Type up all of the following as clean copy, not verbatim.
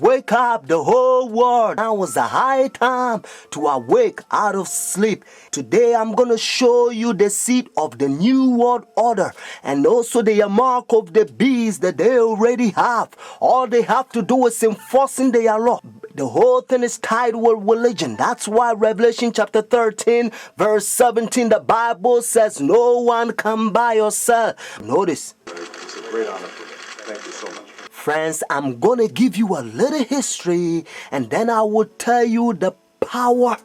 Wake up the whole world. Now was the high time to awake out of sleep. Today I'm going to show you the seed of the new world order and also the mark of the beast that they already have. All they have to do is enforcing their law. The whole thing is tied with religion. That's why Revelation chapter 13 verse 17 the Bible says no one can buy or sell. Notice. It's a great honor for me. Thank you so much. Friends, I'm going to give you a little history and then I will tell you the power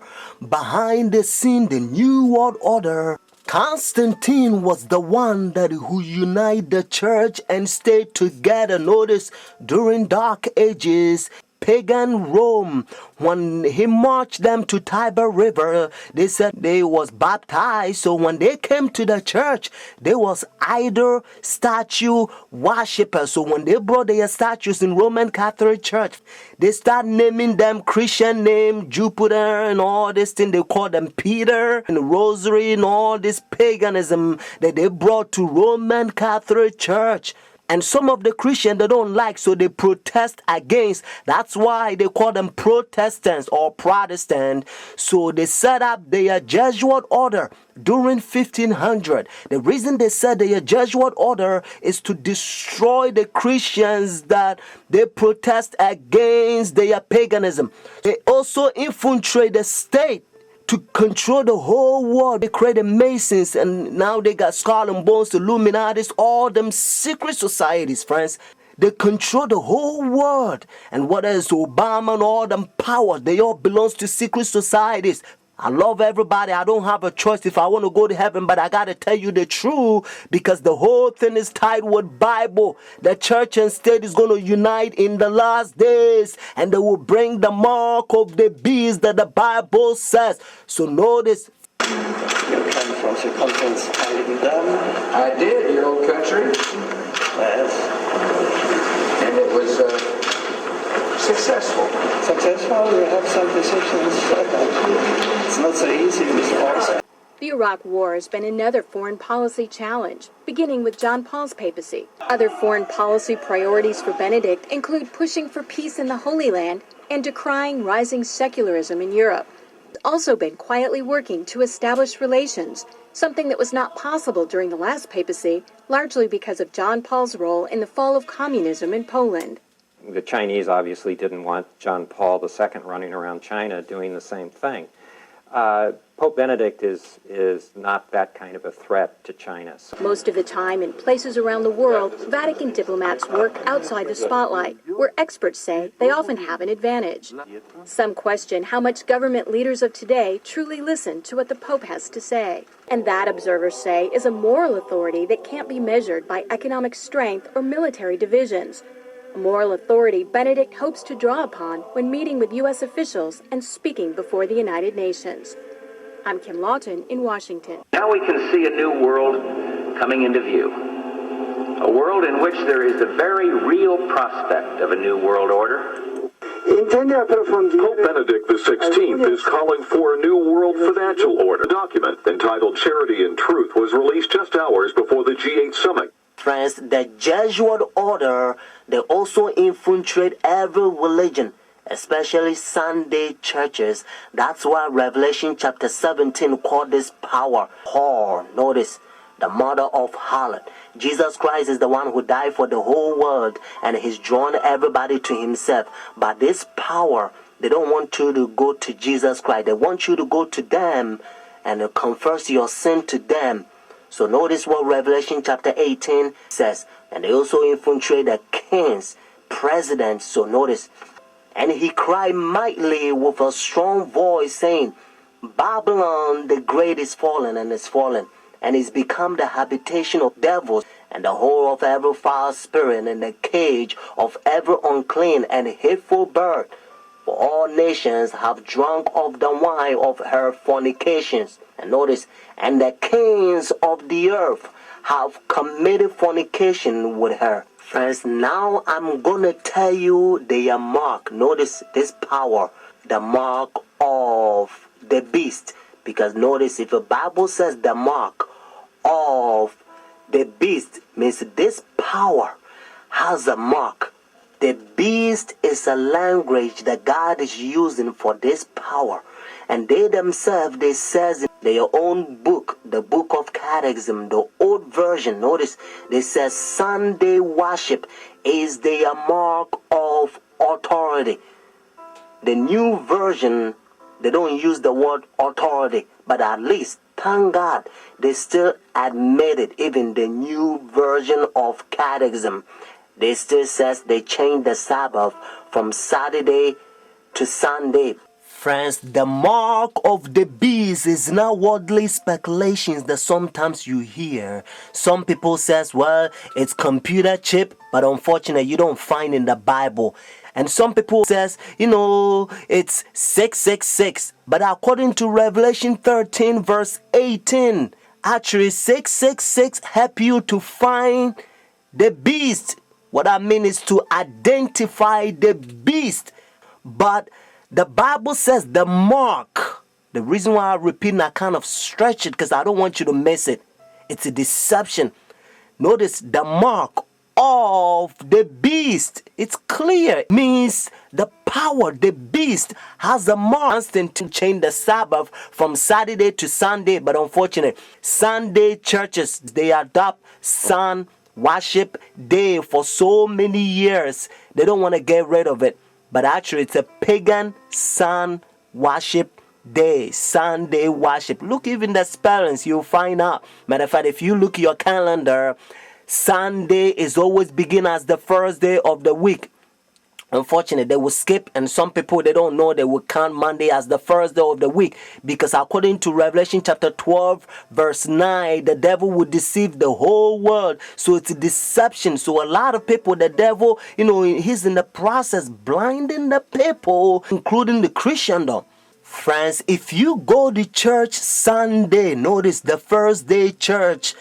behind the scene, the New World Order. Constantine was the one who united the church and stayed together. Notice, during Dark Ages, pagan Rome, when he marched them to Tiber River, they said they was baptized. So when they came to the church, they was idol statue worshippers. So when they brought their statues in Roman Catholic Church, they start naming them Christian name, Jupiter and all this thing. They call them Peter and Rosary and all this paganism that they brought to Roman Catholic Church. And some of the Christians they don't like, so they protest against. That's why they call them Protestants or Protestant. So they set up their Jesuit order during 1500. The reason they said their Jesuit order is to destroy the Christians that they protest against their paganism. They also infiltrate the state to control the whole world. They created Masons and now they got Skull and Bones, Illuminatis, all them secret societies, friends. They control the whole world. And what else? Obama and all them power, they all belongs to secret societies. I love everybody. I don't have a choice if I want to go to heaven, but I got to tell you the truth because the whole thing is tied with Bible. The church and state is going to unite in the last days and they will bring the mark of the beast that the Bible says. So notice. You came from circumference I did, your old country. Yes. And it was successful. Successful? You have some decisions. It's not so easy, Mr. Morrison. The Iraq War has been another foreign policy challenge, beginning with John Paul's papacy. Other foreign policy priorities for Benedict include pushing for peace in the Holy Land and decrying rising secularism in Europe. He's also been quietly working to establish relations, something that was not possible during the last papacy, largely because of John Paul's role in the fall of communism in Poland. The Chinese obviously didn't want John Paul II running around China doing the same thing. Pope Benedict is not that kind of a threat to China. Most of the time, in places around the world, Vatican diplomats work outside the spotlight, where experts say they often have an advantage. Some question how much government leaders of today truly listen to what the Pope has to say. And that, observers say, is a moral authority that can't be measured by economic strength or military divisions. A moral authority Benedict hopes to draw upon when meeting with U.S. officials and speaking before the United Nations. I'm Kim Lawton in Washington. Now we can see a new world coming into view. A world in which there is the very real prospect of a new world order. Pope Benedict XVI is calling for a new world financial order. A document entitled Charity and Truth was released just hours before the G8 summit. Friends, the Jesuit order, they also infiltrate every religion, especially Sunday churches. That's why Revelation chapter 17 called this power whore. Notice, the mother of harlot. Jesus Christ is the one who died for the whole world and he's drawn everybody to himself. But this power, they don't want you to go to Jesus Christ. They want you to go to them and confess your sin to them. So notice what Revelation chapter 18 says. And they also infiltrate the kings, presidents. So notice. And he cried mightily with a strong voice, saying, Babylon the great is fallen and is fallen, and is become the habitation of devils, and the hole of every foul spirit, and the cage of every unclean and hateful bird. For all nations have drunk of the wine of her fornications. And notice, and the kings of the earth have committed fornication with her. Friends, now I'm going to tell you their mark. Notice this power, the mark of the beast. Because notice, if the Bible says the mark of the beast, means this power has a mark. The beast is a language that God is using for this power. And they themselves, they says in their own book, the book of Catechism, the old version, notice, they says Sunday worship is their mark of authority. The new version, they don't use the word authority, but at least, thank God, they still admit it. Even the new version of Catechism, they still says they changed the Sabbath from Saturday to Sunday. Friends, the mark of the beast is not worldly speculations that sometimes you hear. Some people says, well, it's computer chip, but unfortunately you don't find in the Bible. And some people says, it's 666. But according to Revelation 13 verse 18, actually 666 help you to find the beast. What I mean is to identify the beast. But the Bible says the mark. The reason why I repeat and I kind of stretch it because I don't want you to miss it. It's a deception. Notice the mark of the beast. It's clear. It means the power, the beast has a mark to change the Sabbath from Saturday to Sunday. But unfortunately, Sunday churches, they adopt Sun worship day for so many years. They don't want to get rid of it. But actually, it's a pagan sun worship day, Sunday worship. Look, even the spellings, you'll find out. Matter of fact, if you look at your calendar, Sunday is always begin as the first day of the week. Unfortunately, they will skip, and some people, they don't know, they will count Monday as the first day of the week, because according to Revelation chapter 12 verse 9, the devil will deceive the whole world. So it's a deception. So a lot of people, the devil, he's in the process blinding the people, including the Christendom. Friends, if you go to church Sunday, notice the first day church,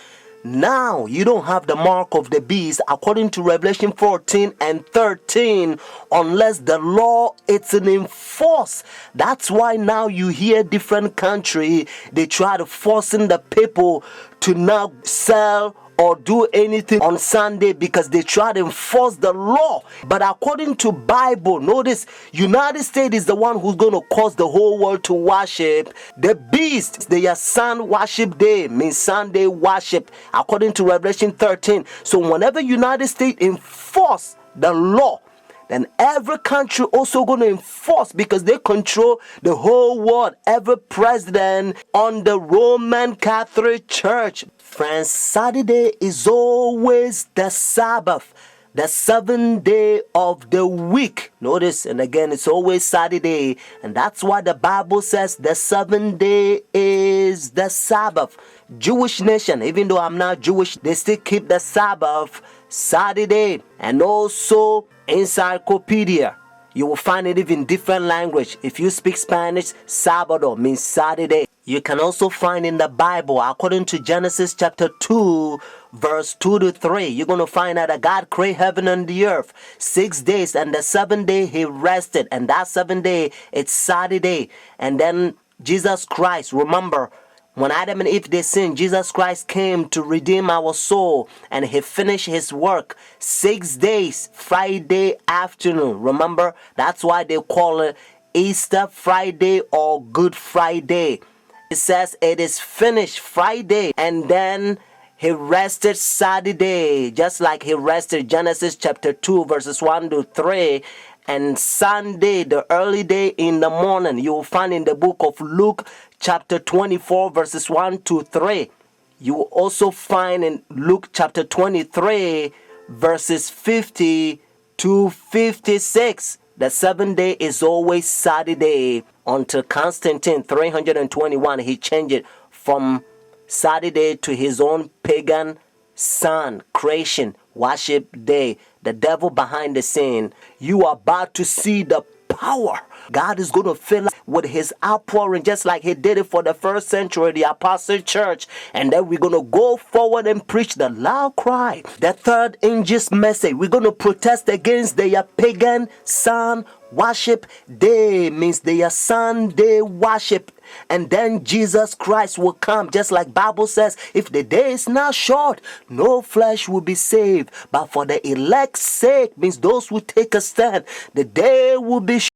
now you don't have the mark of the beast according to Revelation 14 and 13 unless the law is enforced. That's why now you hear different country, they try to forcing the people to not sell or do anything on Sunday because they try to enforce the law. But according to Bible, notice United States is the one who's going to cause the whole world to worship the beast. Their sun worship day means Sunday worship according to Revelation 13. So whenever United States enforce the law, then every country also going to enforce because they control the whole world. Every president on the Roman Catholic Church. Friends, Saturday is always the Sabbath, the seventh day of the week. Notice, and again, it's always Saturday. And that's why the Bible says the seventh day is the Sabbath. Jewish nation, even though I'm not Jewish, they still keep the Sabbath Saturday. And also encyclopedia, you will find it even different language. If you speak Spanish, Sábado means Saturday. You can also find in the Bible, according to Genesis chapter 2, verse 2 to 3, you're going to find out that God created heaven and the earth 6 days, and the seventh day he rested, and that seventh day, it's Saturday. And then Jesus Christ, remember, when Adam and Eve, they sinned, Jesus Christ came to redeem our soul, and he finished his work 6 days, Friday afternoon. Remember, that's why they call it Easter Friday or Good Friday. It says it is finished Friday, and then he rested Saturday, just like he rested Genesis chapter 2 verses 1 to 3. And Sunday, the early day in the morning, you will find in the book of Luke chapter 24 verses 1 to 3. You will also find in Luke chapter 23 verses 50 to 56. The seventh day is always Saturday until Constantine 321. He changed it from Saturday to his own pagan sun creation worship day. The devil behind the scene. You are about to see the power God is going to fill us with his outpouring, just like he did it for the first century, the apostle church. And then we're going to go forward and preach the loud cry. The third angel's message, we're going to protest against their pagan sun worship day, means their Sunday worship. And then Jesus Christ will come, just like Bible says, if the day is not short, no flesh will be saved. But for the elect's sake, means those who take a stand, the day will be short.